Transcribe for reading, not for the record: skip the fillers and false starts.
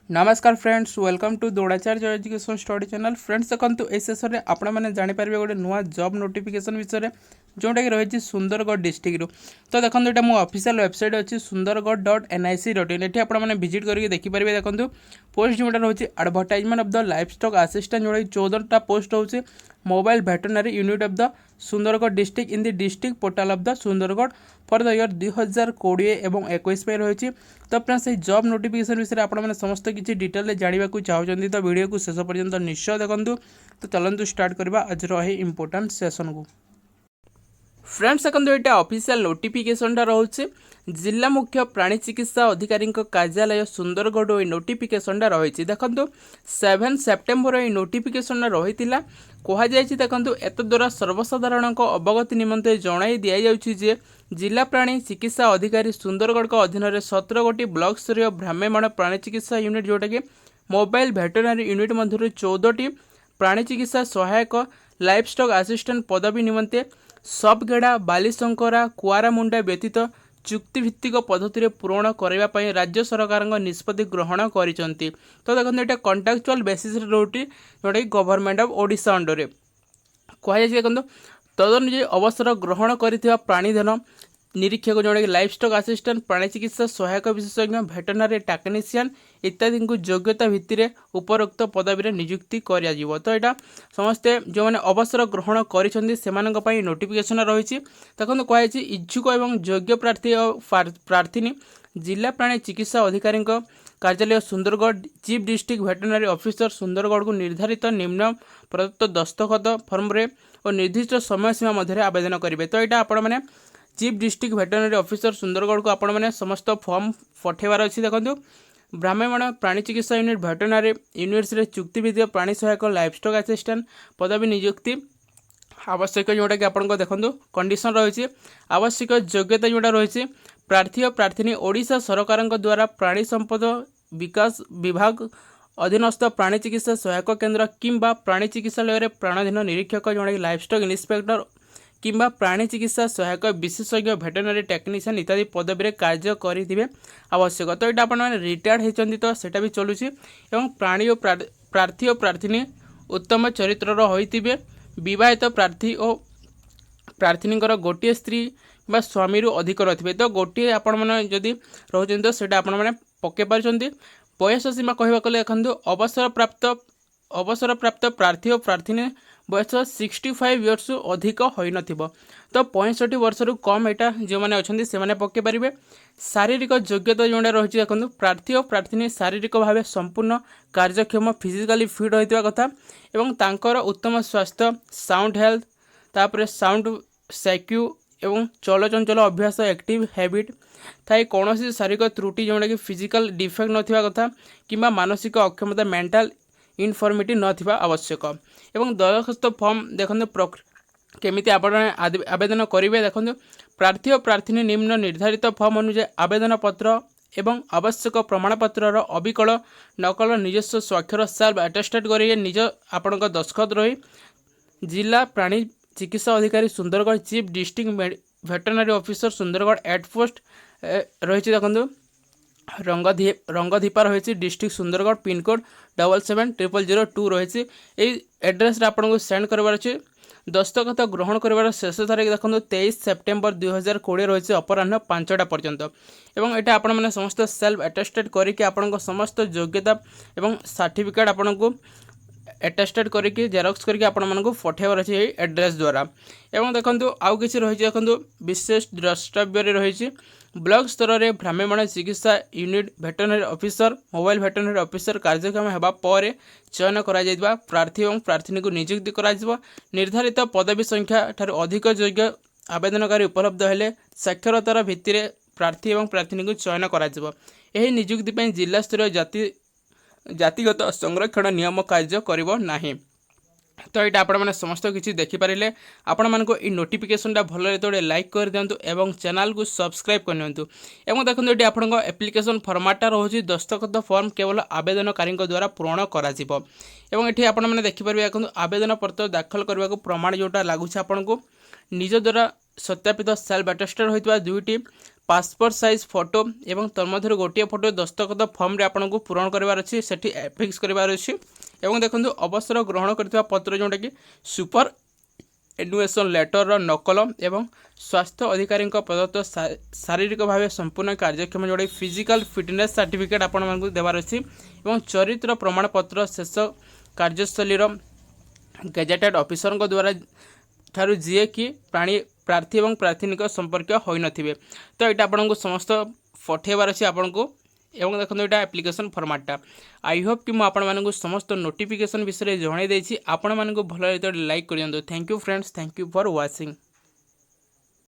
नमस्कार friends, welcome to Dronacharya education study channel. Friends देखो ए सेसन में आपण मैंने जापर गोटे नुआ जॉब नोटिफिकेशन विषय में जोटा कि रही सुंदरगढ़ डिस्ट्रिक्ट। तो देखो ये मो ऑफिशियल वेबसाइट अच्छी sundargarh.nic.in। ये आपने विजिट करके देखिपारे। देखो पोस्ट जोटा रही advertisement of the life stock assistant जोटा 14टा पोस्ट हो mobile veterinary unit of the Sundargarh district in the district portal of the Sundargarh for the year 2020 और 21 में रही। तो फ्रेंड्स ये जॉब नोटिफिकेशन विषय में आपने समस्त किसी डिटेल जानवा चाहते तो वीडियो को शेष पर्यंत निश्चय देखूँ। तो चलते स्टार्ट करवा आज रही इंपोर्टाट सेशन को। फ्रेंड्स देखो ये ऑफिशियल नोटिफिकेशनटा रोचे जिला मुख्य प्राणी चिकित्सा अधिकारी कार्यालय सुंदरगढ़ ये नोटिफिकेशनटा रही। देखो 7 सेप्टेम्बर ये नोटिफिकेशन रही कहुई। देखो एत द्वारा सर्वसाधारण अवगति निमंते जणाई दि जाए जिला प्राणी चिकित्सा अधिकारी सुंदरगढ़ अधीन 17 गोटी ब्लॉक स्तरीय भ्राम्यमाण प्राणी चिकित्सा यूनिट जोटा कि मोबाइल वेटरनरी यूनिट मध्य 14टी प्राणी चिकित्सा सहायक लाइफ स्टॉक असिस्टेंट पदवी निमंते सबगेड़ा बालीशंकरा कुआरामुंडा व्यतीत चुक्तिभित्तिक पद्धति पूरण करने राज्य सरकार निष्पत्ति ग्रहण कर। तो देखो ये कंट्राक्चुअल बेसिस रोटी जोटा कि गवर्नमेंट ऑफ ओडिशा अंडर कहुई। देखो तदनुजाई अवसर ग्रहण कर प्राणीधन निरीक्षक जोटा कि लाइफ स्टॉक असिस्टेंट प्राणी चिकित्सा सहायक विशेषज्ञ वेटरनरी टेक्नीशियन इत्यादि को योग्यता भित्ति उपरोक्त पदवी नियुक्ति कर। तो यहाँ समस्ते जो मैंने अवसर ग्रहण कर नोटिफिकेशन रही। देखो कहुई इच्छुक और योग्य प्रार्थी और प्रार्थिनी जिला प्राणी चिकित्सा अधिकारी कार्यालय Sundargarh chief district veterinary officer Sundargarh को निर्धारित निम्न प्रदत्त दस्तखत फर्म और निर्दिष्ट समय सीमा मध्य आवेदन करेंगे। तो यहाँ आपण मैंने chief district veterinary officer Sundargarh को आपण मैंने समस्त फॉर्म पठेबार अच्छी। देखो भ्राम्यमाण प्राणी चिकित्सा यूनिट वेटरनरी यूनिट्स चुक्तिभित्तिक प्राणी सहायक लाइफ स्टॉक असिस्टेंट पदवी नियुक्ति आवश्यक जोटा कि आपको देखो कंडीशन रही आवश्यक योग्यता जोटा रही प्रार्थी और प्रार्थिनी ओडिशा सरकार द्वारा प्राणी संपद विकास विभाग अधीनस्थ प्राणी चिकित्सा सहायक केन्द्र किंबा प्राणी चिकित्सालय प्राणधीन निरीक्षक जोटा कि लाइफ स्टॉक इन्स्पेक्टर किंबा प्राणी चिकित्सा सहायक विशेषज्ञ वेटरनरी टेक्नीशियन इत्यादि पदवी कार्य करेंगे आवश्यक। तो यहाँ आपने रिटायर्ड होती तो सेटा भी चलुची एवं प्राणी और प्रार्थी और प्रार्थिनी उत्तम चरित्र होते विवाहित प्रार्थी और प्रार्थिनी गोटे स्त्री बा स्वामी अधिक रही तो गोटे आपण मैंने जदि रोचे तो सेटा आपण मैंने पकई पार्टी। बयस सीमा कहवा गले देखो अवसर प्राप्त प्रार्थी और प्रार्थिनी बयस 65 इयर्स अधिक होई नथिबो तो 65 वर्ष रु कम एटा जो मैंने अच्छा से पकई पारे। शारीरिक योग्यता जोड़ा रही देखो प्रार्थी और प्रार्थिनी शारीरिक भाव संपूर्ण कार्यक्षम फिजिकाली फिट होता कथा एवं तांकर उत्तम स्वास्थ्य साउंड हेल्थ तापर साउंड सैक्यू एवं चलचंचल अभ्यास एक्टिव हैबिट थाई कौन शारीरिक त्रुटि जोटा कि फिजिकल डिफेक्ट नथिबा कथा किंबा मानसिक अक्षमता मेंटल इनफर्मिटी नथिबा आवश्यक। एवं दरखास्त फॉर्म देखो केमिति आपण आवेदन करेंगे। देखो प्रार्थी और प्रार्थिनी निम्न निर्धारित फॉर्म अनुसार आवेदन पत्र एवं आवश्यक प्रमाणपत्र अविकल नकल निजस्व स्वाक्षर सेल्फ अटेस्टेड करेंगे निज आपण दस्खत रही जिला प्राणी चिकित्सा अधिकारी Sundargarh chief district veterinary officer Sundargarh at post रही। देखो रंगधीपा रही डिस्ट्रिक्ट सुंदरगढ़ पिनकोड 770002 रही एड्रेस आपको सेंड करवार अच्छे। दस्तखत ग्रहण कर शेष तारीख देखो 23 सेप्टेम्बर 2020 रही अपराह 5टा पर्यंत एवं यहाँ आपण मैंने समस्त सेल्फ अटेस्टेड करके आपण समस्त योग्यता एवं सर्टिफिकेट आपण को अटेस्टेड करके जेरक्स करके आपण मानक पठेबार अच्छे एड्रेस द्वारा। एवं देखो आउ कि रही देखो विशेष द्रष्टव्य रही ब्लॉक स्तर में भ्राम्यमाण चिकित्सा unit veterinary officer mobile veterinary officer कार्यक्रम होगा पर चयन करा प्रार्थी और प्रार्थिनी को नियुक्ति करा निर्धारित पदवी संख्या ठार अधिक योग्य आवेदनकारी उपलब्ध हेले साक्षरतार भित्ति प्रार्थी और प्रार्थिनी को चयन करा नियुक्ति जिला स्तरीय जातिगत संरक्षण नियम कार्य करिवो नाही। तो यहाँ आपण मैंने समस्त किसी देखिपारे आपण मानक ई नोटिफिकेशनटा भल तो लाइक कर दिंतु एवं चैनल को सब्सक्राइब करनियंतु। एवं देखो ये आपण एप्लिकेशन फॉर्मेटटा रोचे दस्तखत फॉर्म केवल आवेदनकारी द्वारा पूरण करा एवं ये आपण मैंने देखिपारे देखो आवेदन पत्र दाखल करने को प्रमाण जोटा लगुच आपन को निज द्वारा सत्यापित सेल्फ अटेस्टेड होता 2टी पासपोर्ट साइज फोटो एवं तन्मध्य गोटे फोटो दस्तखत फर्म आपको पूरण करार अच्छी से फिक्स करार अच्छी एवं देखो अवसर ग्रहण करथिबा पत्र जोटा कि सुपर एनुएसन लेटर नकल एवं स्वास्थ्य अधिकारी प्रदत्त शारीरिक भाव संपूर्ण कार्यक्षम जोड़ा फिजिकल फिटनेस सर्टिफिकेट आपण देवार अच्छी एवं चरित्र प्रमाणपत्र शेष कार्यस्थली गेजेटेड ऑफिसर द्वारा ठारू जी कि प्रार्थी और प्रार्थीनिक संपर्क हो नथिबे। तो यहाँ आपको समस्त पठेबार अच्छे आपन को एवं देखो यहाँ एप्लिकेशन फॉर्मेटा आई होप कि मुझे समस्त नोटिफिकेशन विषय जन आपण मानक भल लाइक कर दिखाँ। Thank you friends, thank you for watching.